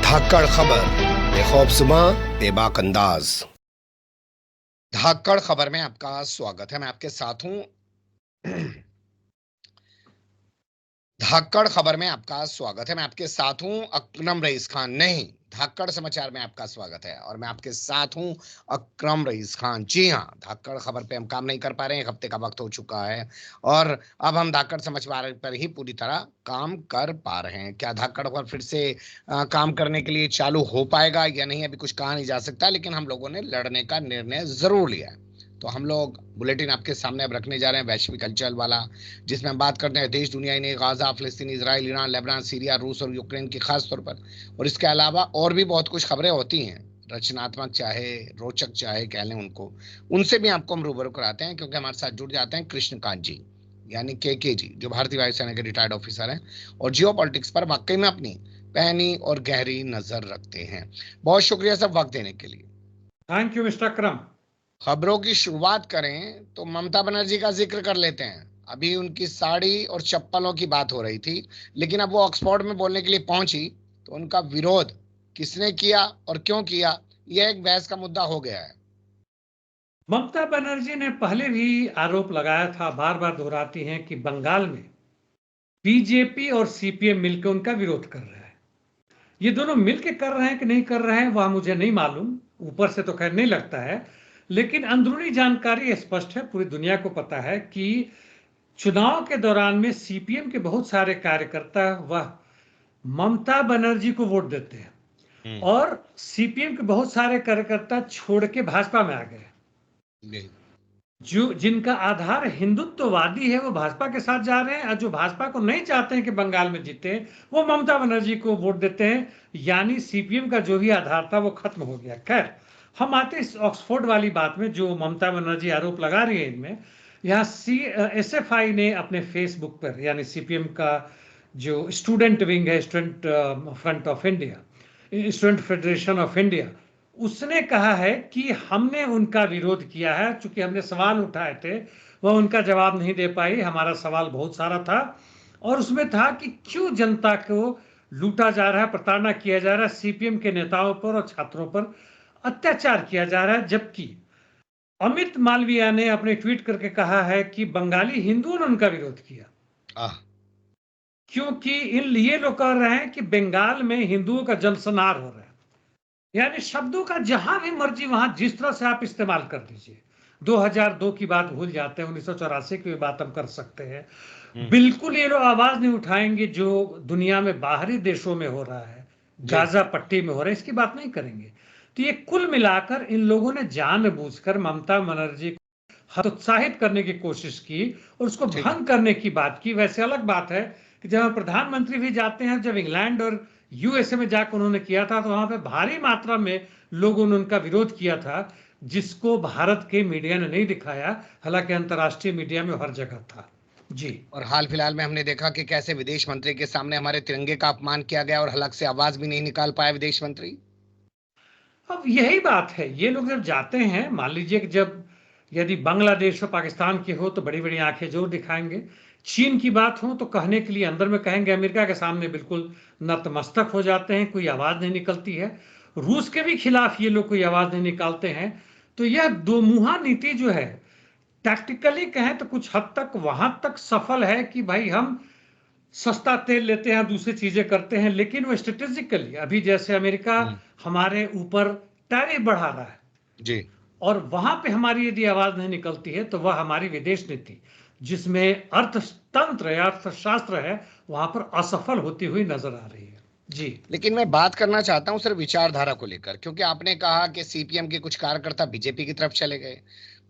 धाकड़ खबर, बेखौफज़ुमा बेबाक अंदाज। धाकड़ खबर में आपका स्वागत है। मैं आपके साथ हूं। धाकड़ खबर में आपका स्वागत है। मैं आपके साथ हूं अकरम रईस खान। नहीं, धाकड़ समाचार में आपका स्वागत है और मैं आपके साथ हूं अकरम रईस खान। जी हां, धाकड़ खबर पे हम काम नहीं कर पा रहे हैं, एक हफ्ते का वक्त हो चुका है और अब हम धाकड़ समाचार पर ही पूरी तरह काम कर पा रहे हैं। क्या धाकड़ खबर फिर से काम करने के लिए चालू हो पाएगा या नहीं, अभी कुछ कहा नहीं जा सकता, लेकिन हम लोगों ने लड़ने का निर्णय जरूर लिया है। तो हम लोग बुलेटिन आपके सामने अब रखने जा रहे हैं, वैश्विक हलचल वाला, जिसमें हम बात करते हैं देश दुनिया ही नहीं, गाजा, फिलिस्तीन, इजराइल, ईरान, लेबनान, सीरिया, रूस और यूक्रेन की खास तौर पर। और इसके अलावा और भी बहुत कुछ खबरें होती हैं, रचनात्मक चाहे रोचक चाहे कह लें उनको, उनसे भी आपको हम रूबरू कराते हैं, क्योंकि हमारे साथ जुड़ जाते हैं कृष्णकांत जी, यानी के जी, जो भारतीय वायुसेना के रिटायर्ड ऑफिसर हैं और जियो पॉलिटिक्स पर वाकई में अपनी पैनी और गहरी नजर रखते हैं। बहुत शुक्रिया सब वक्त देने के लिए। थैंक यू मिस्टर अकरम। खबरों की शुरुआत करें तो ममता बनर्जी का जिक्र कर लेते हैं। अभी उनकी साड़ी और चप्पलों की बात हो रही थी, लेकिन अब वो ऑक्सफोर्ड में बोलने के लिए पहुंची तो उनका विरोध किसने किया और क्यों किया, यह एक बहस का मुद्दा हो गया है। ममता बनर्जी ने पहले भी आरोप लगाया था, बार बार दोहराती हैं कि बंगाल में बीजेपी और सीपीएम मिलकर उनका विरोध कर रहे हैं। ये दोनों मिलकर कर रहे हैं कि नहीं कर रहे हैं वह मुझे नहीं मालूम, ऊपर से तो खैर नहीं लगता है, लेकिन अंदरूनी जानकारी स्पष्ट है, पूरी दुनिया को पता है कि चुनाव के दौरान में सीपीएम के बहुत सारे कार्यकर्ता वह ममता बनर्जी को वोट देते हैं और सीपीएम के बहुत सारे कार्यकर्ता छोड़ के भाजपा में आ गए। जो जिनका आधार हिंदुत्ववादी है वो भाजपा के साथ जा रहे हैं और जो भाजपा को नहीं चाहते हैं कि बंगाल में जीते वो ममता बनर्जी को वोट देते हैं, यानी सीपीएम का जो भी आधार था वो खत्म हो गया। खैर, हम आते हैं इस ऑक्सफोर्ड वाली बात में जो ममता बनर्जी आरोप लगा रही है इनमें। यहाँ एसएफआई ने अपने फेसबुक पर, यानी सीपीएम का जो स्टूडेंट विंग है, student front of India, student federation of India, उसने कहा है कि हमने उनका विरोध किया है, चूंकि हमने सवाल उठाए थे वह उनका जवाब नहीं दे पाई। हमारा सवाल बहुत सारा था और उसमें था कि क्यों जनता को लूटा जा रहा है, प्रताड़ना किया जा रहा है, सीपीएम के नेताओं पर और छात्रों पर अत्याचार किया जा रहा है। जबकि अमित मालविया ने अपने ट्वीट करके कहा है कि बंगाली हिंदुओं ने उनका विरोध किया, क्योंकि ये लोग कह रहे हैं कि बंगाल में हिंदुओं का जनसंहार हो रहा है। यानी शब्दों का जहां भी मर्जी वहां जिस तरह से आप इस्तेमाल कर दीजिए। 2002 की बात भूल जाते हैं, 1984 की बात हम कर सकते हैं। बिल्कुल ये लोग आवाज नहीं उठाएंगे जो दुनिया में बाहरी देशों में हो रहा है, गाजा पट्टी में हो रहा है, इसकी बात नहीं करेंगे। तो ये कुल मिलाकर इन लोगों ने जानबूझकर ममता बनर्जी को हतोत्साहित करने की कोशिश की और उसको भंग करने की बात की। वैसे अलग बात है कि जब प्रधानमंत्री भी जाते हैं, जब इंग्लैंड और यूएसए में जाकर उन्होंने किया था तो वहां पे भारी मात्रा में लोगों ने उनका विरोध किया था, जिसको भारत के मीडिया ने नहीं दिखाया, हालांकि अंतर्राष्ट्रीय मीडिया में हर जगह था। जी। और हाल फिलहाल में हमने देखा कि कैसे विदेश मंत्री के सामने हमारे तिरंगे का अपमान किया गया और हलक से आवाज भी नहीं निकाल पाया विदेश मंत्री। अब यही बात है, ये लोग जब जाते हैं, मान लीजिए कि जब यदि बांग्लादेश और पाकिस्तान के हो तो बड़ी बड़ी आंखें जरूर दिखाएंगे, चीन की बात हो तो कहने के लिए अंदर में कहेंगे, अमेरिका के सामने बिल्कुल नतमस्तक हो जाते हैं, कोई आवाज नहीं निकलती है, रूस के भी खिलाफ ये लोग कोई आवाज नहीं निकालते हैं। तो यह दो मुहा नीति जो है, टैक्टिकली कहें तो कुछ हद तक वहां तक सफल है कि भाई हम सस्ता तेल लेते हैं, दूसरी चीजें करते हैं, लेकिन वो स्ट्रेटेजिकली, अभी जैसे अमेरिका हमारे ऊपर टैरिफ बढ़ा रहा है जी, और वहां पे हमारी यदि आवाज नहीं निकलती है तो वह हमारी विदेश नीति, जिसमें अर्थतंत्र या अर्थशास्त्र है, वहां पर असफल होती हुई नजर आ रही है। जी। लेकिन मैं बात करना चाहता हूं सिर्फ विचारधारा को लेकर, क्योंकि आपने कहा कि सीपीएम के कुछ कार्यकर्ता बीजेपी की तरफ चले गए,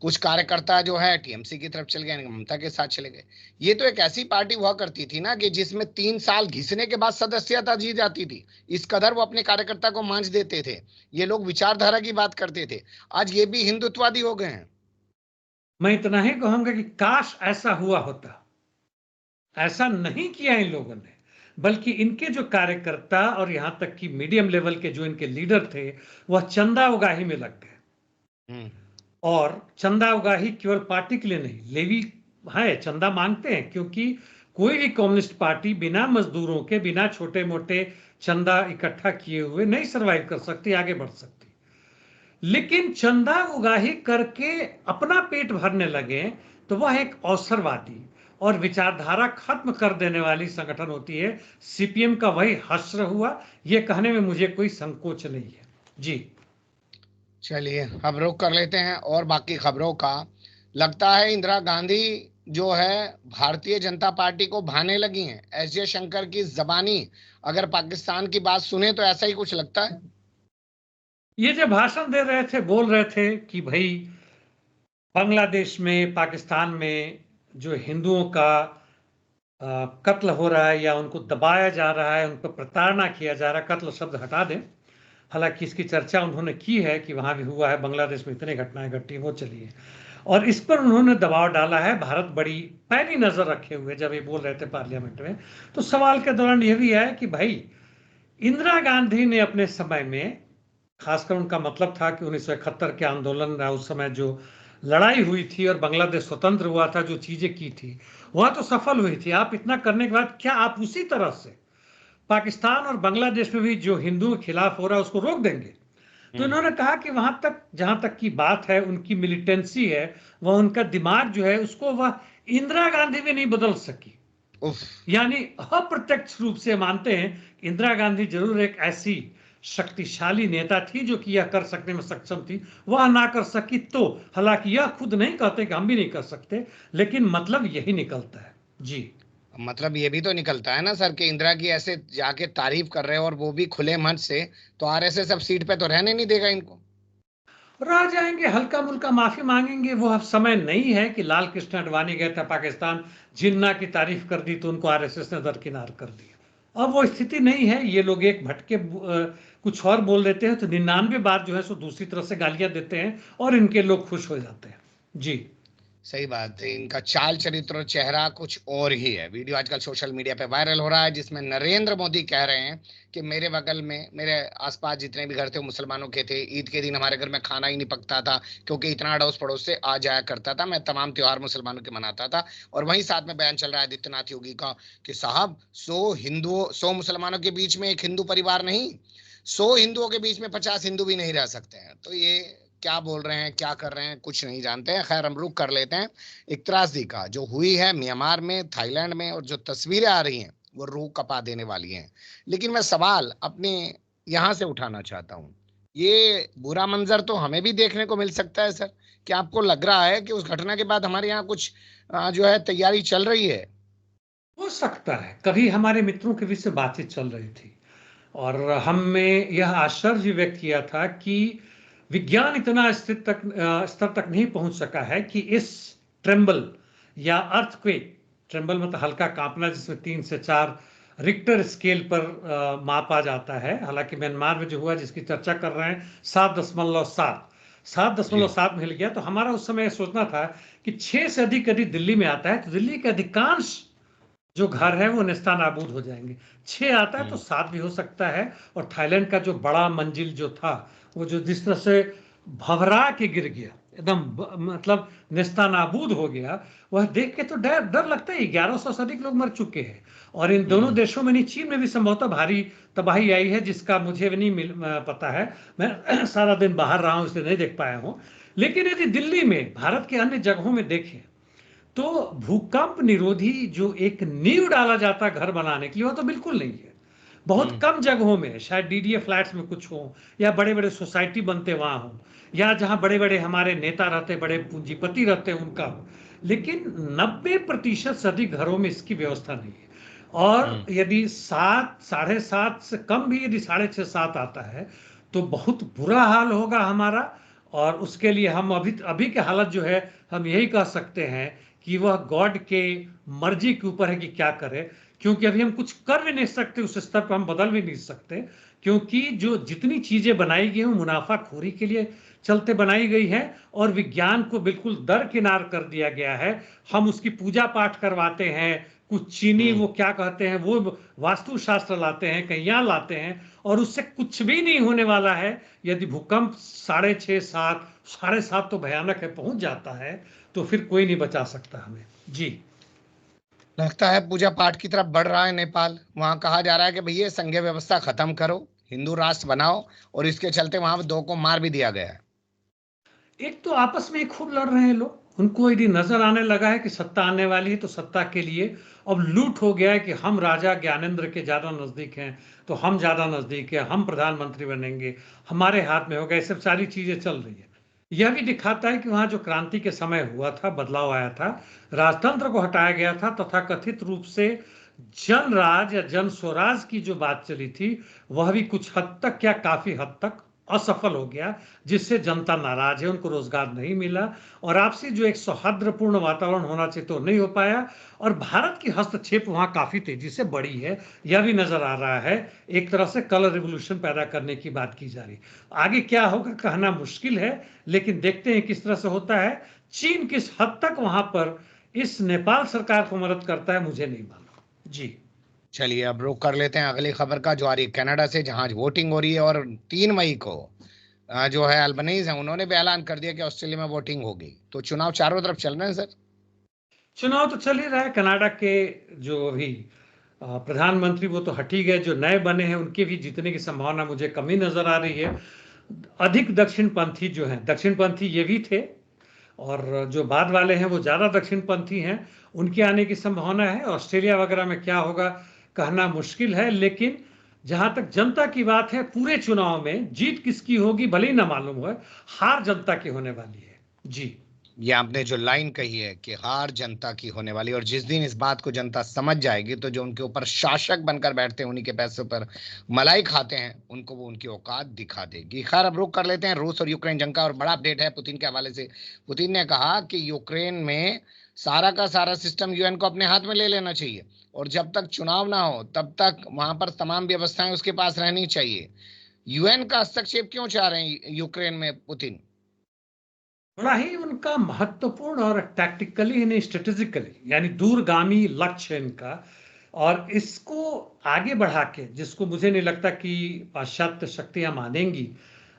कुछ कार्यकर्ता जो है टीएमसी की तरफ चले गए, ममता के साथ चले गए। ये तो एक ऐसी पार्टी हुआ करती थी ना कि जिसमें 3 साल घिसने के बाद सदस्यता जी जाती थी, इस कदर वो अपने कार्यकर्ता को मांझ देते थे। ये लोग विचारधारा की बात करते थे, आज ये भी हिंदुत्ववादी हो गए हैं। मैं इतना ही कहूंगा कि काश ऐसा हुआ होता। ऐसा नहीं किया इन लोगों ने, बल्कि इनके जो कार्यकर्ता और यहां तक कि मीडियम लेवल के जो इनके लीडर थे, वह चंदा उगाही में लग गए। और चंदा उगाही केवल पार्टी के लिए नहीं, लेवी है, चंदा मांगते हैं, क्योंकि कोई भी कम्युनिस्ट पार्टी बिना मजदूरों के, बिना छोटे मोटे चंदा इकट्ठा किए हुए नहीं सरवाइव कर सकती, आगे बढ़ सकती। लेकिन चंदा उगाही करके अपना पेट भरने लगे तो वह एक अवसरवादी और विचारधारा खत्म कर देने वाली संगठन होती है। सीपीएम का वही हश्र हुआ, यह कहने में मुझे कोई संकोच नहीं है। जी चलिए अब रुक कर लेते हैं और बाकी खबरों का। लगता है इंदिरा गांधी जो है भारतीय जनता पार्टी को भाने लगी हैं। एस जयशंकर की जबानी अगर पाकिस्तान की बात सुने तो ऐसा ही कुछ लगता है। ये जो भाषण दे रहे थे, बोल रहे थे कि भाई बांग्लादेश में, पाकिस्तान में जो हिंदुओं का कत्ल हो रहा है या उनको दबाया जा रहा है, उन पर प्रताड़ना किया जा रहा है, कत्ल शब्द हटा दें। हालांकि इसकी चर्चा उन्होंने की है कि वहां भी हुआ है, बांग्लादेश में इतनी घटनाएं घटी, वो चलिए। और इस पर उन्होंने दबाव डाला है। भारत बड़ी पैनी नजर रखे हुए जब ये बोल रहे थे पार्लियामेंट में, तो सवाल के दौरान यह भी है कि भाई इंदिरा गांधी ने अपने समय में, खासकर उनका मतलब था कि 1971 के आंदोलन, उस समय जो लड़ाई हुई थी और बांग्लादेश स्वतंत्र हुआ था, जो चीजें की थी वह तो सफल हुई थी। आप इतना करने के बाद क्या आप उसी तरह से पाकिस्तान और बांग्लादेश में भी जो हिंदुओं के खिलाफ हो रहा है उसको रोक देंगे? तो इन्होंने कहा कि वहां तक जहां तक की बात है, उनकी मिलिटेंसी है, वह उनका दिमाग जो है उसको वह इंदिरा गांधी भी नहीं बदल सकी। यानी अप्रत्यक्ष रूप से मानते हैं कि इंदिरा गांधी जरूर एक ऐसी शक्तिशाली नेता थी जो कि यह कर सकने में सक्षम थी, वह ना कर सकी। तो हालांकि यह खुद नहीं कहते कि हम भी नहीं कर सकते, लेकिन मतलब यही निकलता है। जी मतलब ये भी तो निकलता है ना सर कि इंदिरा की ऐसे जाके तारीफ कर रहे हो और वो भी खुले मन से, तो आरएसएस अब सीट पे तो रहने नहीं देगा इनको। रह जाएंगे, हल्का मुल्का माफी मांगेंगे। वो अब समय नहीं है कि लाल कृष्ण आडवाणी गए थे पाकिस्तान, जिन्ना की तारीफ कर दी तो उनको आरएसएस ने दरकिनार कर दिया। अब वो स्थिति नहीं है। ये लोग एक भटके कुछ और बोल देते हैं तो 99 बार जो है सो दूसरी तरफ से गालियां देते हैं और इनके लोग खुश हो जाते हैं। जी सही बात है, इनका चाल चरित्र और चेहरा कुछ और ही है। वीडियो आजकल सोशल मीडिया पे वायरल हो रहा है जिसमें नरेंद्र मोदी कह रहे हैं कि मेरे बगल में, मेरे आसपास जितने भी घर थे वो मुसलमानों के थे। ईद के दिन हमारे घर में खाना ही नहीं पकता था क्योंकि इतना अड़ोस पड़ोस से आ जाया करता था। मैं तमाम त्योहार मुसलमानों के मनाता था। और वहीं साथ में बयान चल रहा है आदित्यनाथ योगी का कि साहब 100 मुसलमानों के बीच में एक हिंदू परिवार नहीं, 100 हिंदुओं के बीच में 50 हिंदू भी नहीं रह सकते हैं। तो ये क्या बोल रहे हैं, क्या कर रहे हैं, कुछ नहीं जानते हैं। खैर हम रुक कर लेते हैं। एक त्रासदी का जो हुई है म्यांमार में, थाईलैंड में, और जो तस्वीरें आ रही हैं वो रूह कपा देने वाली हैं। लेकिन मैं सवाल अपने यहां से उठाना चाहता हूं। ये बुरा मंजर तो हमें भी देखने को मिल सकता है सर। क्या आपको लग रहा है कि उस घटना के बाद हमारे यहाँ कुछ जो है तैयारी चल रही है? हो सकता है। कभी हमारे मित्रों के बीच से बातचीत चल रही थी और हमने यह आश्चर्य व्यक्त किया था कि विज्ञान इतना स्तर तक नहीं पहुंच सका है कि इस ट्रेम्बल या अर्थक्वेक, ट्रेम्बल मतलब हल्का कांपना जिसमें 3 से 4 रिक्टर स्केल पर मापा जाता है। हालांकि म्यांमार में जो हुआ जिसकी चर्चा कर रहे हैं 7.7 मिल गया। तो हमारा उस समय सोचना था कि 6 से अधिक यदि दिल्ली में आता है तो दिल्ली के अधिकांश जो घर है वो नेस्ता नाबूद हो जाएंगे। 6 आता है तो 7 भी हो सकता है। और थाईलैंड का जो बड़ा मंजिल जो था, वो जो जिस तरह से भवरा के गिर गया, एकदम मतलब नेस्ता नाबूद हो गया, वह देख के तो डर डर लगता है। 1100 से अधिक लोग मर चुके हैं और इन दोनों देशों में, नहीं चीन में भी संभवतः भारी तबाही आई है जिसका मुझे भी नहीं पता है। मैं सारा दिन बाहर रहा हूं इसलिए नहीं देख पाया हूं। लेकिन यदि दिल्ली में, भारत के अन्य जगहों में देखें तो भूकंप निरोधी जो एक नींव डाला जाता घर बनाने के लिए, वो तो बिल्कुल नहीं है। बहुत कम जगहों में, शायद डीडीए फ्लैट्स में कुछ हो या बड़े बड़े सोसाइटी बनते वहां हो या जहां बड़े बड़े हमारे नेता रहते, बड़े पूंजीपति रहते हैं, उनका हो। लेकिन 90% से अधिक घरों में इसकी व्यवस्था नहीं है। और यदि 7, 7.5 से कम भी यदि 6.5, 7 आता है तो बहुत बुरा हाल होगा हमारा। और उसके लिए हम अभी के हालत जो है, हम यही कह सकते हैं कि वह गॉड के मर्जी के ऊपर है कि क्या करे। क्योंकि अभी हम कुछ कर भी नहीं सकते, उस स्तर पर हम बदल भी नहीं सकते। क्योंकि जो जितनी चीजें बनाई गई हैं मुनाफाखोरी के लिए चलते बनाई गई है और विज्ञान को बिल्कुल दरकिनार कर दिया गया है। हम उसकी पूजा पाठ करवाते हैं, कुछ चीनी वो क्या कहते हैं, वो वास्तुशास्त्र लाते हैं, कहीं लाते हैं, और उससे कुछ भी नहीं होने वाला है। यदि भूकंप 6.5, 7, 7.5 तो भयानक है, पहुंच जाता है तो फिर कोई नहीं बचा सकता हमें। जी लगता है पूजा पाठ की तरफ बढ़ रहा है नेपाल। वहां कहा जा रहा है कि भैया संघीय व्यवस्था खत्म करो, हिंदू राष्ट्र बनाओ, और इसके चलते वहां दो को मार भी दिया गया है। एक तो आपस में खूब लड़ रहे हैं लोग, उनको यदि नजर आने लगा है कि सत्ता आने वाली है तो सत्ता के लिए अब लूट हो गया है कि हम राजा ज्ञानेंद्र के ज्यादा नजदीक हैं, तो हम ज्यादा नजदीक है, हम प्रधानमंत्री बनेंगे, हमारे हाथ में होगा, ये सब सारी चीजें चल रही है। यह भी दिखाता है कि वहां जो क्रांति के समय हुआ था, बदलाव आया था, राजतंत्र को हटाया गया था, तथा कथित रूप से जनराज या जन स्वराज की जो बात चली थी वह भी कुछ हद तक, क्या काफी हद तक असफल हो गया, जिससे जनता नाराज है, उनको रोजगार नहीं मिला, और आपसी जो एक सौहार्दपूर्ण वातावरण होना चाहिए तो नहीं हो पाया, और भारत की हस्तक्षेप वहां काफी तेजी से बढ़ी है, यह भी नजर आ रहा है। एक तरह से कलर रिवोल्यूशन पैदा करने की बात की जा रही। आगे क्या होगा कहना मुश्किल है, लेकिन देखते हैं किस तरह से होता है। चीन किस हद तक वहां पर इस नेपाल सरकार को मदद करता है मुझे नहीं मालूम जी। चलिए अब रुक कर लेते हैं अगली खबर का, जो आ रही है कनाडा से, जहां आज वोटिंग हो रही है। और 3 मई को जो है अल्बनीज है, उन्होंने भी ऐलान कर दिया कि ऑस्ट्रेलिया में वोटिंग होगी। तो चुनाव चारों तरफ चल रहे हैं सर। चुनाव तो चल ही रहा है। कनाडा के जो अभी प्रधानमंत्री वो तो हट ही गए, जो नए बने हैं उनके भी जीतने की संभावना मुझे कमी नजर आ रही है। अधिक दक्षिणपंथी जो हैं, दक्षिणपंथी ये भी थे, और जो बाद वाले हैं वो ज्यादा दक्षिणपंथी हैं, उनके आने की संभावना है। ऑस्ट्रेलिया वगैरह में क्या होगा कहना मुश्किल है, लेकिन जहां तक जनता की बात है, पूरे चुनाव में जीत किसकी होगी भले ही ना मालूम हो, हार जनता की होने वाली है जी। ये आपने जो लाइन कही है कि हार जनता की होने वाली, और जिस दिन इस बात को जनता समझ जाएगी तो जो उनके ऊपर शासक बनकर बैठते हैं, उन्हीं के पैसों पर मलाई खाते हैं, उनको वो उनकी औकात दिखा देगी। खैर अब रुक कर लेते हैं रूस और यूक्रेन जंग का, और बड़ा अपडेट है पुतिन के हवाले से। पुतिन ने कहा कि यूक्रेन में सारा का सारा सिस्टम यूएन को अपने हाथ में ले लेना चाहिए, और जब तक चुनाव ना हो तब तक वहां पर तमाम व्यवस्थाएं उसके पास रहनी चाहिए। यूएन का हस्तक्षेप क्यों चाह रहे हैं यूक्रेन में पुतिन? बड़ा ही उनका महत्वपूर्ण और टैक्टिकली यानी स्ट्रेटेजिकली यानी दूरगामी लक्ष्य है इनका, और इसको आगे बढ़ा के, जिसको मुझे नहीं लगता कि पाश्चात्य शक्तियां मानेंगी।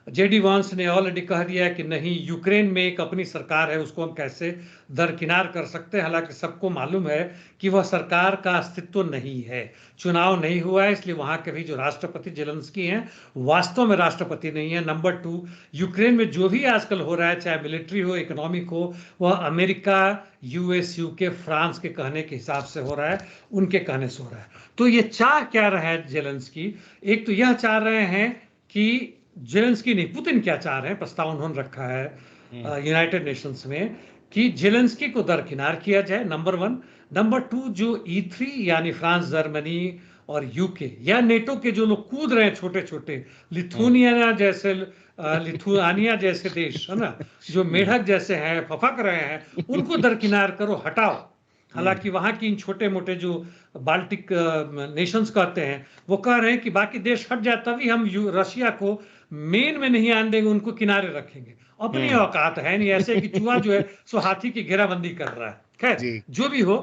जेडी वांस ने ऑलरेडी कह दिया है कि नहीं, यूक्रेन में एक अपनी सरकार है, उसको हम कैसे दरकिनार कर सकते हैं। हालांकि सबको मालूम है कि वह सरकार का अस्तित्व नहीं है, चुनाव नहीं हुआ है, इसलिए वहां के भी जो राष्ट्रपति जेलेंस्की हैं वास्तव में राष्ट्रपति नहीं है। नंबर 2, यूक्रेन में जो भी आजकल हो रहा है, चाहे मिलिट्री हो, इकोनॉमिक हो, वह अमेरिका, यूएस, यूके, फ्रांस के कहने के हिसाब से हो रहा है, उनके कहने से हो रहा है। तो ये चाह क्या रहा है जेलेंस्की? एक तो यह चाह रहे हैं कि जेलेंस्की नहीं, पुतिन क्या चाह रहे हैं, प्रस्ताव उन्होंने रखा है यूनाइटेड नेशंस में कि जेलेंस्की को दरकिनार किया जाए, नंबर 1। नंबर 2, जो E3 यानी फ्रांस, जर्मनी और यूके या नेटो के जो लोग कूद रहे हैं, छोटे छोटे लिथुआनिया जैसे देश है ना, जो मेढक जैसे हैं, फफक रहे हैं, उनको दरकिनार करो, हटाओ। हालांकि वहां की इन छोटे मोटे जो बाल्टिक नेशंस कहते हैं, वो कह रहे हैं कि बाकी देश हट जाए तभी हम रशिया को मेन में नहीं आने देंगे, उनको किनारे रखेंगे। अपनी औकात है नहीं, ऐसे कि चूहा जो है सो हाथी की घेराबंदी कर रहा है। खैर जो भी हो,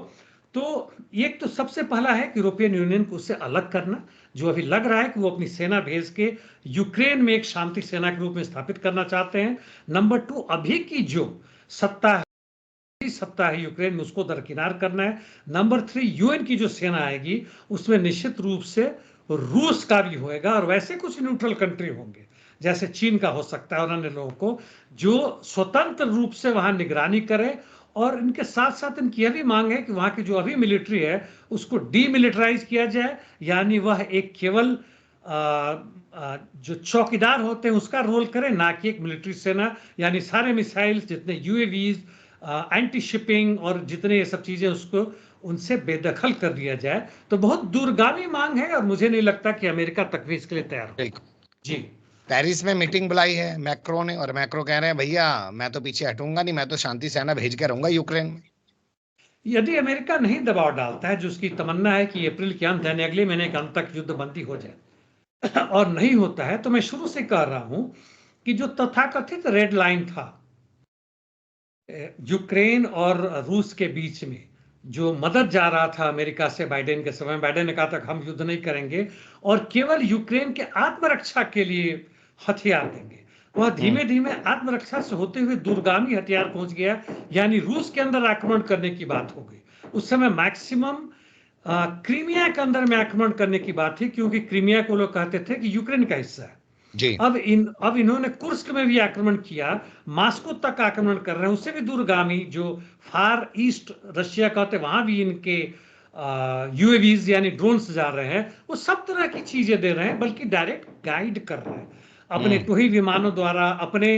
तो एक तो सबसे पहला है कि यूरोपियन यूनियन को उससे अलग करना, जो अभी लग रहा है कि वो अपनी सेना भेज के यूक्रेन में एक शांति सेना के रूप में स्थापित करना चाहते हैं। नंबर 2, अभी की जो सत्ता है यूक्रेन में, उसको दरकिनार करना है। नंबर 3, यूएन की जो सेना आएगी उसमें निश्चित रूप से रूस का भी होएगा, और वैसे कुछ न्यूट्रल कंट्री होंगे जैसे चीन का हो सकता है, और अन्य लोगों को जो स्वतंत्र रूप से वहां निगरानी करे। और इनके साथ साथ इनकी यह भी मांग है कि वहां की जो अभी मिलिट्री है उसको डीमिलिटराइज किया जाए, यानी वह एक केवल जो चौकीदार होते हैं उसका रोल करे, ना कि एक मिलिट्री सेना। यानी सारे मिसाइल, जितने यूएवीज, एंटी शिपिंग और जितने ये सब चीजें, उसको उनसे बेदखल कर दिया जाए। तो बहुत दूरगामी मांग है, और मुझे नहीं लगता कि अमेरिका तक भी इसके लिए तैयार हो जी। पेरिस में मीटिंग बुलाई है मैक्रो ने, और मैक्रो कह रहे हैं भैया मैं तो पीछे हटूंगा नहीं, मैं तो शांति सेना भेज के रहूंगा यूक्रेन में। यदि अमेरिका नहीं दबाव डालता है, जो उसकी तमन्ना है कि अप्रैल के अंत यानी अगले महीने के अंत तक युद्ध बंदी हो जाए, और नहीं होता है, तो मैं शुरू से कह रहा हूं कि जो तथाकथित रेड लाइन था यूक्रेन और रूस के बीच में, जो मदद जा रहा था अमेरिका से बाइडेन के समय, बाइडेन ने कहा था हम युद्ध नहीं करेंगे और केवल यूक्रेन के आत्मरक्षा के लिए हथियार देंगे, वह धीमे धीमे आत्मरक्षा से होते हुए दूरगामी हथियार पहुंच गया, यानी रूस के अंदर आक्रमण करने की बात हो गई। उस समय मैक्सिमम क्रीमिया के अंदर में आक्रमण करने की बात थी, क्योंकि क्रीमिया को लोग कहते थे कि यूक्रेन का हिस्सा है। जी। अब इन्होंने कुर्स्क में भी आक्रमण किया, मॉस्को तक आक्रमण कर रहे हैं, उससे भी दूरगामी जो फार ईस्ट रशिया कहते वहां भी इनके यूएवीज यानी ड्रोन्स जा रहे हैं। वो सब तरह की चीजें दे रहे हैं, बल्कि डायरेक्ट गाइड कर रहे हैं अपने टोही विमानों द्वारा, अपने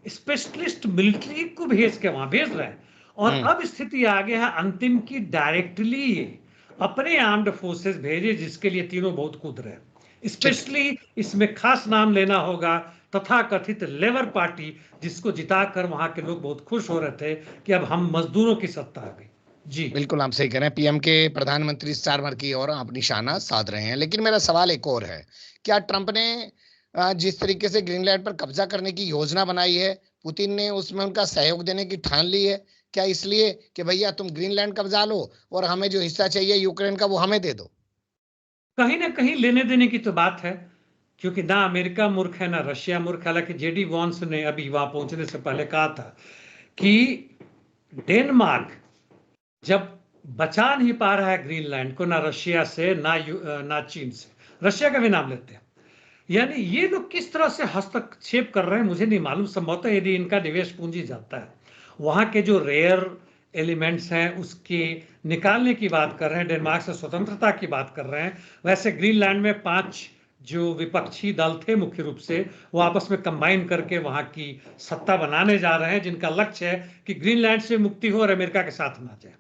स्पेशलिस्ट मिलिट्री को भेज के वहां भेज रहे हैं। और अब स्थिति आ गया है अंतिम की डायरेक्टली अपने आर्म्ड फोर्सेस भेजे, जिसके लिए तीनों बहुत कूद रहे हैं। स्पेशली इसमें खास नाम लेना होगा तथा कथित लेबर पार्टी, जिसको जिताकर वहां के लोग बहुत खुश हो रहे थे कि अब हम मजदूरों की सत्ता आ गई। जी बिल्कुल आप सही कह रहे हैं। पीएम के प्रधानमंत्री स्टारमर की ओर आप निशाना साध रहे हैं, लेकिन मेरा सवाल एक और है। क्या ट्रंप ने जिस तरीके से ग्रीनलैंड पर कब्जा करने की योजना बनाई है, पुतिन ने उसमें उनका सहयोग देने की ठान ली है? क्या इसलिए कि भैया तुम ग्रीनलैंड कब्जा लो और हमें जो हिस्सा चाहिए यूक्रेन का वो हमें दे दो? कहीं ना कहीं लेने देने की तो बात है, क्योंकि ना अमेरिका मूर्ख है ना रशिया मूर्ख। हालांकि जेडी वॉन्स ने अभी वहां पहुंचने से पहले कहा था कि डेनमार्क जब बचा नहीं पा रहा है ग्रीनलैंड को, ना रशिया से ना चीन से, रशिया का भी नाम लेते हैं, यानी ये लोग किस तरह से हस्तक्षेप कर रहे हैं मुझे नहीं मालूम। संभवतः यदि इनका निवेश पूंजी जाता है, वहां के जो रेयर एलिमेंट्स हैं उसके निकालने की बात कर रहे हैं, डेनमार्क से स्वतंत्रता की बात कर रहे हैं। वैसे ग्रीनलैंड में 5 जो विपक्षी दल थे मुख्य रूप से, वो आपस में कंबाइन करके वहां की सत्ता बनाने जा रहे हैं, जिनका लक्ष्य है कि ग्रीनलैंड से मुक्ति हो और अमेरिका के साथ ना जाए।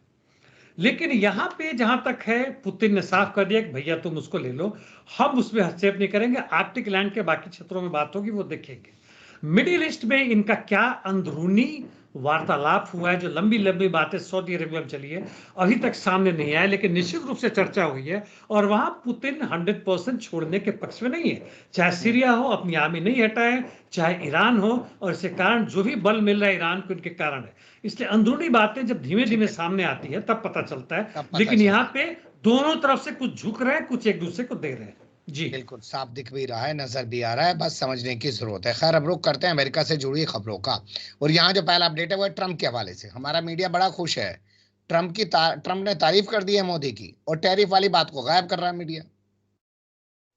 लेकिन यहां पे जहां तक है, पुतिन ने साफ कर दिया कि भैया तुम उसको ले लो, हम उसमें हस्तक्षेप नहीं करेंगे। आर्कटिक लैंड के बाकी क्षेत्रों में बात होगी, वो देखेंगे। मिडिल ईस्ट में इनका क्या अंदरूनी वार्तालाप हुआ है, जो लंबी लंबी बातें सऊदी अरेबिया में चली है, अभी तक सामने नहीं आया, लेकिन निश्चित रूप से चर्चा हुई है। और वहां पुतिन 100% छोड़ने के पक्ष में नहीं है, चाहे सीरिया हो अपनी आर्मी नहीं हटाए, चाहे ईरान हो, और इसके कारण जो भी बल मिल रहा है ईरान को इनके कारण है। इसलिए अंदरूनी बातें जब धीमे धीमे सामने आती है तब पता चलता है। लेकिन यहाँ पे दोनों तरफ से कुछ झुक रहे हैं, कुछ एक दूसरे को दे रहे हैं। जी बिल्कुल साफ दिख भी रहा है, नजर भी आ रहा है, बस समझने की जरूरत है। खैर अब रुख करते हैं अमेरिका से जुड़ी खबरों का। और यहाँ जो पहला अपडेट है वो है ट्रंप के हवाले से। हमारा मीडिया बड़ा खुश है, ट्रंप ने तारीफ कर दी है मोदी की, और टैरिफ वाली बात को गायब कर रहा है मीडिया।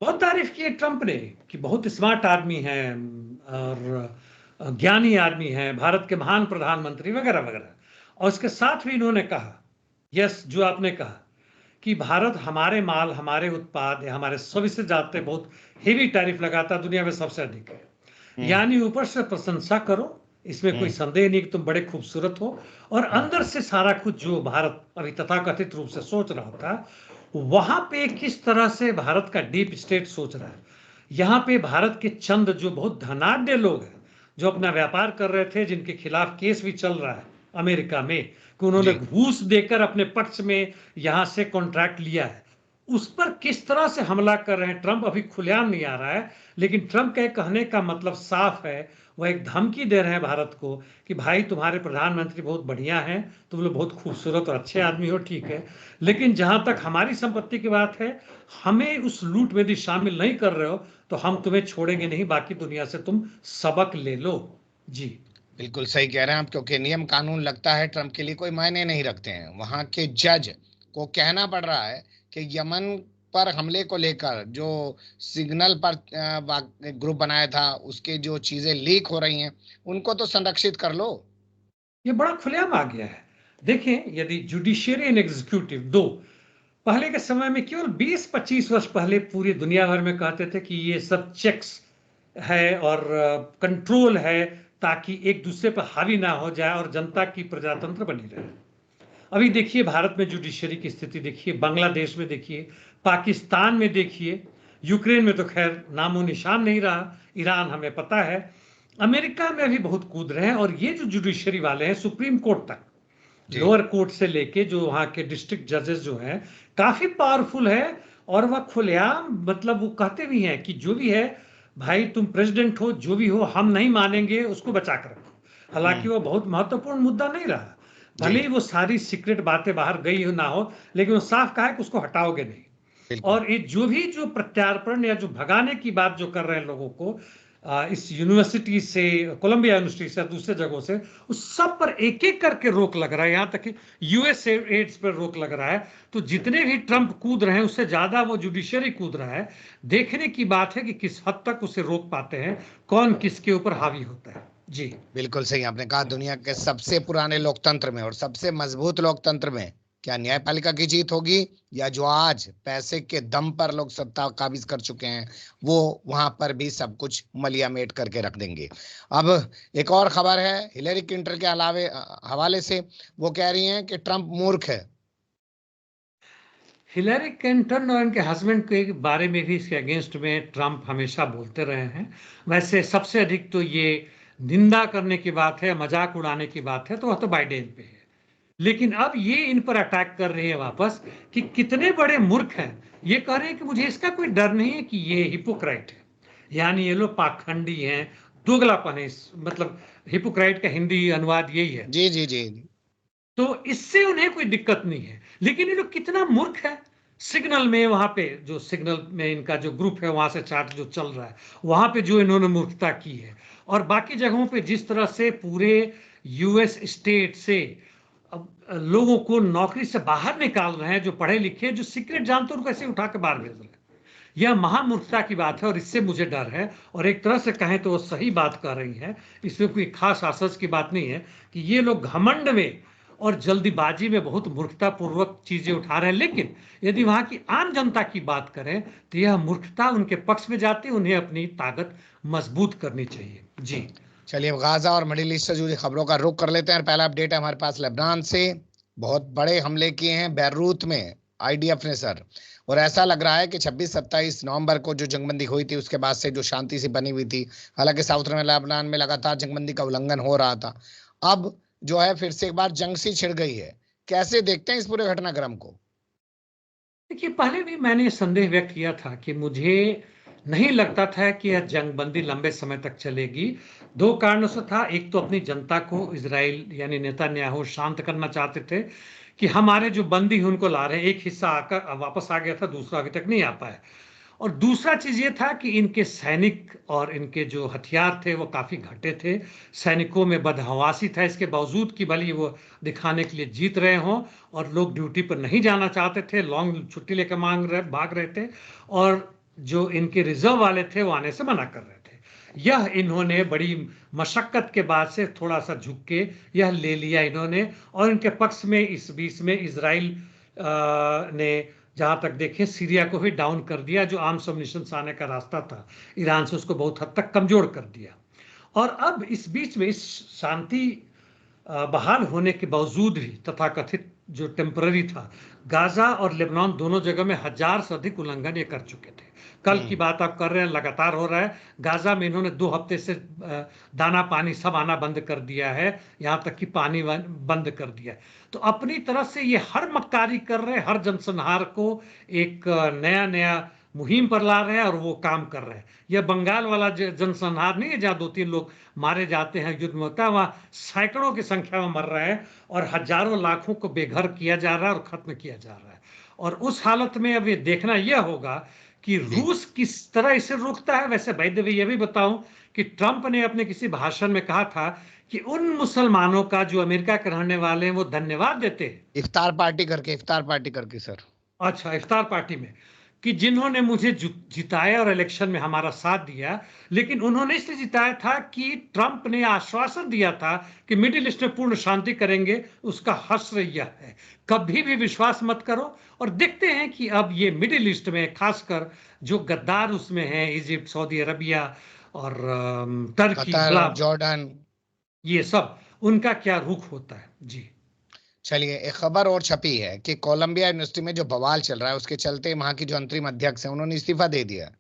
बहुत तारीफ की है ट्रंप ने कि बहुत स्मार्ट आदमी है और ज्ञानी आदमी है, भारत के महान प्रधानमंत्री वगैरह वगैरह। और उसके साथ भी इन्होंने कहा, यस जो आपने कहा, कि भारत हमारे माल, हमारे उत्पाद या हमारे सर्विसेज जाते बहुत हेवी टैरिफ लगाता, दुनिया में सबसे अधिक है। यानी ऊपर से प्रशंसा करो, इसमें कोई संदेह नहीं कि तुम बड़े खूबसूरत हो, और अंदर से सारा कुछ जो भारत अभी तथाकथित रूप से सोच रहा था, वहां पे किस तरह से भारत का डीप स्टेट सोच रहा है। यहां पे भारत के चंद जो बहुत धनाढ्य लोग हैं, जो अपना व्यापार कर रहे थे, जिनके खिलाफ केस भी चल रहा है अमेरिका में कि उन्होंने घूस देकर अपने पक्ष में यहां से कॉन्ट्रैक्ट लिया है, उस पर किस तरह से हमला कर रहे हैं ट्रंप अभी खुलेआम नहीं आ रहा है। लेकिन ट्रंप के कहने का मतलब साफ है, वह एक धमकी दे रहे हैं भारत को कि भाई तुम्हारे प्रधानमंत्री बहुत बढ़िया हैं, तुम लोग बहुत खूबसूरत और अच्छे आदमी हो, ठीक है, लेकिन जहां तक हमारी संपत्ति की बात है, हमें उस लूट में यदि शामिल नहीं कर रहे हो तो हम तुम्हें छोड़ेंगे नहीं, बाकी दुनिया से तुम सबक ले लो। जी बिल्कुल सही कह रहे हैं आप, क्योंकि नियम कानून लगता है ट्रंप के लिए कोई मायने नहीं रखते हैं। वहां के जज को कहना पड़ रहा है कि यमन पर हमले को लेकर जो सिग्नल पर ग्रुप बनाया था, उसके जो चीजें लीक हो रही हैं, उनको तो संरक्षित कर लो। ये बड़ा खुलेआम आ गया है। देखें, यदि जुडिशियरी एंड एग्जीक्यूटिव दो पहले के समय में केवल 20-25 वर्ष पहले पूरी दुनिया भर में कहते थे कि ये सब चेक्स है और कंट्रोल है, ताकि एक दूसरे पर हावी ना हो जाए और जनता की प्रजातंत्र बनी रहे। अभी देखिए भारत में जुडिशरी की स्थिति देखिए, बांग्लादेश में देखिए, पाकिस्तान में देखिए, यूक्रेन में तो खैर नामो निशान नहीं रहा, ईरान हमें पता है, अमेरिका में भी बहुत कूद रहे हैं। और ये जो जुडिशरी वाले हैं, सुप्रीम कोर्ट तक, लोअर कोर्ट से लेके जो वहां के डिस्ट्रिक्ट जजेस जो हैं, काफी पावरफुल है। और वह खुलेआम मतलब वो कहते भी हैं कि जो भी है भाई, तुम प्रेसिडेंट हो, जो भी हो, हम नहीं मानेंगे, उसको बचा कर रखो। हालांकि वो बहुत महत्वपूर्ण मुद्दा नहीं रहा, भले ही वो सारी सीक्रेट बातें बाहर गई हो ना हो, लेकिन वो साफ कहा है कि उसको हटाओगे नहीं। और ये जो प्रत्यार्पण या जो भगाने की बात जो कर रहे हैं लोगों को, इस यूनिवर्सिटी से, कोलंबिया यूनिवर्सिटी से, दूसरे जगहों से, उस सब पर एक एक करके रोक लग रहा है, यहां तक कि यूएस एड्स पर रोक लग रहा है। तो जितने भी ट्रंप कूद रहे हैं उससे ज्यादा वो जुडिशरी कूद रहा है। देखने की बात है कि किस हद तक उसे रोक पाते हैं, कौन किसके ऊपर हावी होता है। जी बिल्कुल सही आपने कहा। दुनिया के सबसे पुराने लोकतंत्र में और सबसे मजबूत लोकतंत्र में क्या न्यायपालिका की जीत होगी, या जो आज पैसे के दम पर लोग सत्ता काबिज कर चुके हैं वो वहां पर भी सब कुछ मलियामेट करके रख देंगे। अब एक और खबर है हिलेरी क्लिंटन के अलावे हवाले से। वो कह रही हैं कि ट्रंप मूर्ख है। हिलरी क्लिंटन और इनके हस्बैंड के बारे में भी इसके अगेंस्ट में ट्रंप हमेशा बोलते रहे हैं। वैसे सबसे अधिक तो ये निंदा करने की बात है, मजाक उड़ाने की बात है, तो वह तो बाइडेन पे है। लेकिन अब ये इन पर अटैक कर रहे हैं वापस कि कितने बड़े मूर्ख हैं। ये कह रहे हैं कि मुझे इसका कोई डर नहीं है कि ये हिपोक्राइट है, यानी ये लोग पाखंडी हैं, दोगलापन है। मतलब हिपोक्राइट का हिंदी अनुवाद यही है। जी जी जी। तो इससे उन्हें कोई दिक्कत नहीं है। लेकिन ये लोग कितना मूर्ख है। सिग्नल में, वहां पे जो सिग्नल में इनका जो ग्रुप है, वहां से चार्ट जो चल रहा है, वहां पे जो इन्होंने मूर्खता की है, और बाकी जगहों पे जिस तरह से पूरे यूएस स्टेट से अब लोगों को नौकरी से बाहर निकाल रहे हैं, जो पढ़े लिखे, जो सीक्रेट जानते हैं, उनको ऐसे उठा के बाहर भेज रहे हैं। यह महामूर्खता की बात है और इससे मुझे डर है। और एक तरह से कहें तो वो सही बात कर रही है, इसमें कोई खास आसस की बात नहीं है कि ये लोग घमंड में और जल्दीबाजी में बहुत मूर्खतापूर्वक चीजें उठा रहे हैं। लेकिन यदि वहां की आम जनता की बात करें तो यह मूर्खता उनके पक्ष में जाती है, उन्हें अपनी ताकत मजबूत करनी चाहिए। जी चलिए अब गाजा और मिडिल ईस्ट से जुड़ी खबरों का रुख कर लेते हैं। पहला अपडेट है हमारे पास लेबनान से। बहुत बड़े हमले किए हैं बैरूत में आईडीएफ ने सर। और ऐसा लग रहा है कि 26-27 नवंबर को जो जंगबंदी हुई थी उसके बाद से जो शांति सी बनी हुई थी, हालांकि साउथ में लेबनान में लगातार जंगबंदी का उल्लंघन हो रहा था, अब जो है फिर से एक बार जंग सी छिड़ गई है। कैसे देखते हैं इस पूरे घटनाक्रम को? देखिए, पहले भी मैंने संदेह व्यक्त किया था कि मुझे नहीं लगता था कि यह जंगबंदी लंबे समय तक चलेगी। दो कारणों से था। एक तो अपनी जनता को इजराइल यानी नेतन्याहू शांत करना चाहते थे कि हमारे जो बंदी हैं उनको ला रहे हैं। एक हिस्सा आकर वापस आ गया था, दूसरा अभी तक नहीं आ पाया। और दूसरा चीज ये था कि इनके सैनिक और इनके जो हथियार थे वो काफी घटे थे। सैनिकों में बदहवासी था, इसके बावजूद कि भले वो दिखाने के लिए जीत रहे हों, और लोग ड्यूटी पर नहीं जाना चाहते थे, लॉन्ग छुट्टी लेकर भाग रहे थे, और जो इनके रिजर्व वाले थे वो आने से मना कर रहे थे। यह इन्होंने बड़ी मशक्कत के बाद से थोड़ा सा झुक के यह ले लिया इन्होंने। और इनके पक्ष में इस बीच में इसराइल ने जहां तक देखे सीरिया को भी डाउन कर दिया, जो आर्म्स सबमिशन से आने का रास्ता था ईरान से, उसको बहुत हद तक कमजोर कर दिया। और अब इस बीच में इस शांति बहाल होने के बावजूद भी तथाकथित जो टेम्पररी था, गाजा और लेबनान दोनों जगह में 1000 से अधिक उल्लंघन ये कर चुके थे। कल की बात आप कर रहे हैं, लगातार हो रहा है। गाजा में इन्होंने 2 हफ्ते से दाना पानी सब आना बंद कर दिया है, यहां तक कि पानी बंद कर दिया है। तो अपनी तरफ से ये हर मक्कारी कर रहे हैं, हर जनसंहार को एक नया नया मुहिम पर ला रहे हैं, और वो काम कर रहे हैं। यह बंगाल वाला जनसंहार नहीं है जहां 2-3 लोग मारे जाते हैं, युद्ध में होता है, वहां सैकड़ों की संख्या में मर रहे हैं, और हजारों लाखों को बेघर किया जा रहा है और खत्म किया जा रहा है। और उस हालत में अब ये देखना यह होगा कि जी रूस किस तरह इसे रोकता है। वैसे भाई देवी, यह भी बताऊं कि ट्रंप ने अपने किसी भाषण में कहा था कि उन मुसलमानों का जो अमेरिका के रहने वाले हैं वो धन्यवाद देते हैं। इफ्तार पार्टी करके सर। अच्छा, इफ्तार पार्टी में, कि जिन्होंने मुझे जिताया और इलेक्शन में हमारा साथ दिया। लेकिन उन्होंने इसलिए जिताया था कि ट्रंप ने आश्वासन दिया था कि मिडिल ईस्ट में पूर्ण शांति करेंगे। उसका हश्र यह है, कभी भी विश्वास मत करो। और देखते हैं कि अब ये मिडिल ईस्ट में खासकर जो गद्दार उसमें हैं, इजिप्ट, सऊदी अरबिया और टर्की, कतर बड़ा और जॉर्डन। ये सब, उनका क्या रुख होता है। जी चलिए एक खबर और छपी है कि कोलंबिया यूनिवर्सिटी में जो बवाल चल रहा है उसके चलते वहां की जो अंतरिम अध्यक्ष है उन्होंने इस्तीफा दे दिया।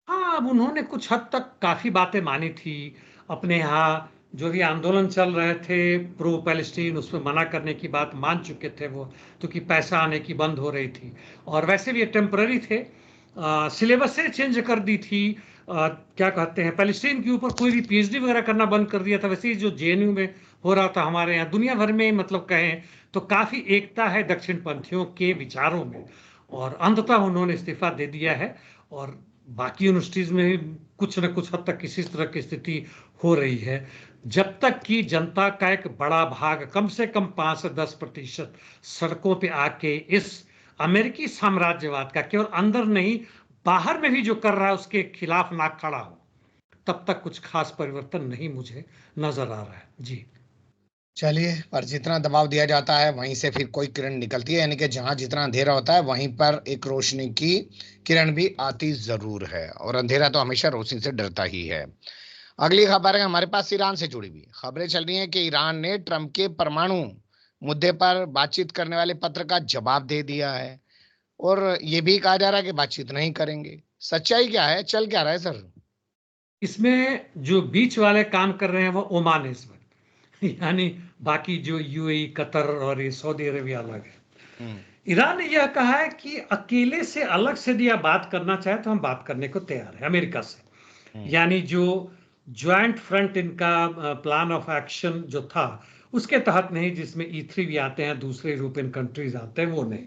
हाँ, अब उन्होंने कुछ हद तक काफी बातें मानी थी। अपने यहाँ जो भी आंदोलन चल रहे थे प्रो पैलेस्टीन, उसमें मना करने की बात मान चुके थे वो, क्योंकि पैसा आने की बंद हो रही थी। और वैसे भी ये टेम्पररी थे। सिलेबस से चेंज कर दी थी। क्या कहते हैं, पैलेस्टीन के ऊपर कोई भी पीएचडी वगैरह करना बंद कर दिया था। वैसे ही जो जेएनयू में हो रहा था हमारे यहाँ, दुनिया भर में मतलब कहें तो काफी एकता है दक्षिण पंथियों के विचारों में। और अंततः उन्होंने इस्तीफा दे दिया है। और बाकी यूनिवर्सिटीज में भी कुछ न कुछ हद तक इसी तरह की स्थिति हो रही है। जब तक कि जनता का एक बड़ा भाग, कम से कम 5 से 10% सड़कों पे आके इस अमेरिकी साम्राज्यवाद का केवल अंदर नहीं बाहर में भी जो कर रहा है उसके खिलाफ ना खड़ा हो, तब तक कुछ खास परिवर्तन नहीं मुझे नजर आ रहा है। जी चलिए, पर जितना दबाव दिया जाता है वहीं से फिर कोई किरण निकलती है, यानी कि जहां जितना अंधेरा होता है वहीं पर एक रोशनी की किरण भी आती जरूर है, और अंधेरा तो हमेशा रोशनी से डरता ही है। अगली खबर है हमारे पास ईरान से जुड़ी हुई खबरें चल रही हैं कि ईरान ने ट्रंप के परमाणु मुद्दे पर बातचीत करने वाले पत्र का जवाब दे दिया है, और ये भी कहा जा रहा है कि बातचीत नहीं करेंगे। सच्चाई क्या है, चल क्या रहा है सर? इसमें जो बीच वाले काम कर रहे हैं वो ओमान है इस वक्त यानी बाकी जो यूएई, कतर और ये सऊदी अरेबिया अलग है। हम्म। ईरान ने यह कहा है कि अकेले से अलग से यदि आप बात करना चाहे तो हम बात करने को तैयार है अमेरिका से। हम्म। यानी जो ज्वाइंट फ्रंट इनका प्लान ऑफ एक्शन जो था उसके तहत नहीं, जिसमें E3 भी आते हैं, दूसरे यूरोपियन कंट्रीज आते हैं, वो नहीं।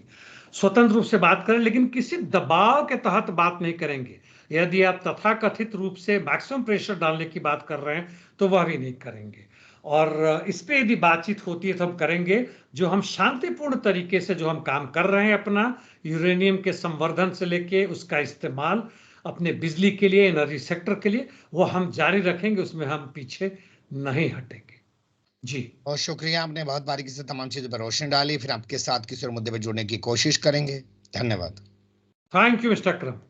स्वतंत्र रूप से बात करें, लेकिन किसी दबाव के तहत बात नहीं करेंगे। यदि आप तथाकथित रूप से मैक्सिमम प्रेशर डालने की बात कर रहे हैं तो वह भी नहीं करेंगे। और इस पे यदि बातचीत होती है तो हम करेंगे। जो हम शांतिपूर्ण तरीके से जो हम काम कर रहे हैं अपना यूरेनियम के संवर्धन से लेके उसका इस्तेमाल अपने बिजली के लिए, एनर्जी सेक्टर के लिए, वो हम जारी रखेंगे, उसमें हम पीछे नहीं हटेंगे। जी, बहुत शुक्रिया, आपने बहुत बारीकी से तमाम चीजों पर रोशनी डाली। फिर आपके साथ किसी और मुद्दे पर जुड़ने की कोशिश करेंगे। धन्यवाद। Thank you mister Akram.